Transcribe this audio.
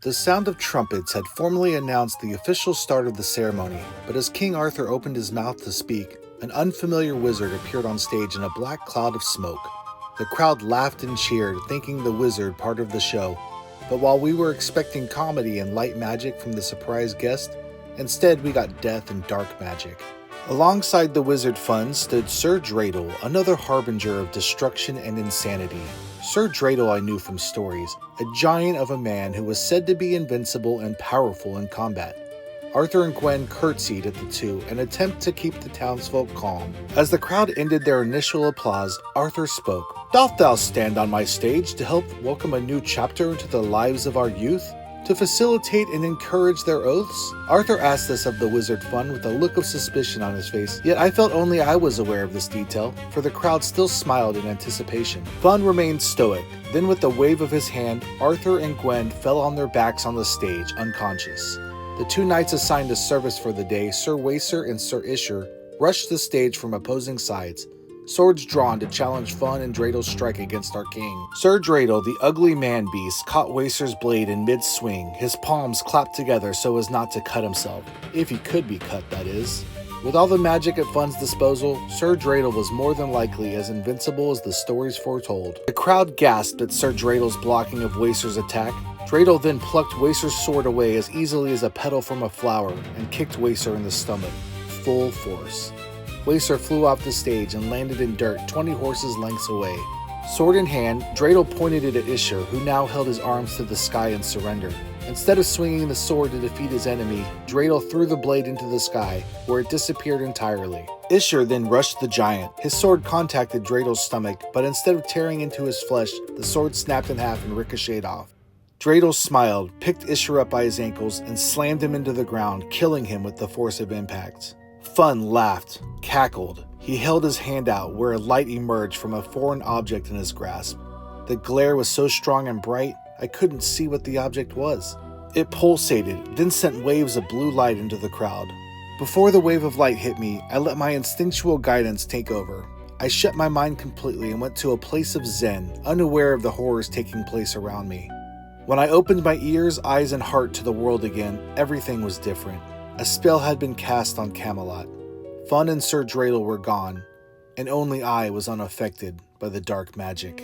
The sound of trumpets had formally announced the official start of the ceremony, but as King Arthur opened his mouth to speak, an unfamiliar wizard appeared on stage in a black cloud of smoke. The crowd laughed and cheered, thinking the wizard part of the show. But while we were expecting comedy and light magic from the surprise guest, instead we got death and dark magic. Alongside the wizard fun stood Sir Dradel, another harbinger of destruction and insanity. Sir Dradel I knew from stories, a giant of a man who was said to be invincible and powerful in combat. Arthur and Gwen curtsied at the two, an attempt to keep the townsfolk calm. As the crowd ended their initial applause, Arthur spoke. "Doth thou stand on my stage to help welcome a new chapter into the lives of our youth? To facilitate and encourage their oaths?" Arthur asked this of the wizard fun with a look of suspicion on his face, yet I felt only I was aware of this detail, for the crowd still smiled in anticipation. Fun remained stoic. Then with a wave of his hand, Arthur and Gwen fell on their backs on the stage, unconscious. The two knights assigned to service for the day, Sir Wacer and Sir Isher, rushed the stage from opposing sides, swords drawn to challenge Fun and Dradel's strike against our king. Sir Dradel, the ugly man-beast, caught Wacer's blade in mid-swing, his palms clapped together so as not to cut himself. If he could be cut, that is. With all the magic at Fun's disposal, Sir Dradel was more than likely as invincible as the stories foretold. The crowd gasped at Sir Dradel's blocking of Wacer's attack. Dradel then plucked Wacer's sword away as easily as a petal from a flower and kicked Wacer in the stomach, full force. Wacer flew off the stage and landed in dirt 20 horses' lengths away. Sword in hand, Dradel pointed it at Isher, who now held his arms to the sky in surrender. Instead of swinging the sword to defeat his enemy, Dradel threw the blade into the sky, where it disappeared entirely. Isher then rushed the giant. His sword contacted Dradel's stomach, but instead of tearing into his flesh, the sword snapped in half and ricocheted off. Dradel smiled, picked Isher up by his ankles, and slammed him into the ground, killing him with the force of impact. Fun laughed, cackled. He held his hand out where a light emerged from a foreign object in his grasp. The glare was so strong and bright, I couldn't see what the object was. It pulsated, then sent waves of blue light into the crowd. Before the wave of light hit me, I let my instinctual guidance take over. I shut my mind completely and went to a place of zen, unaware of the horrors taking place around me. When I opened my ears, eyes, and heart to the world again, everything was different. A spell had been cast on Camelot. Fun and Sir Dradel were gone, and only I was unaffected by the dark magic.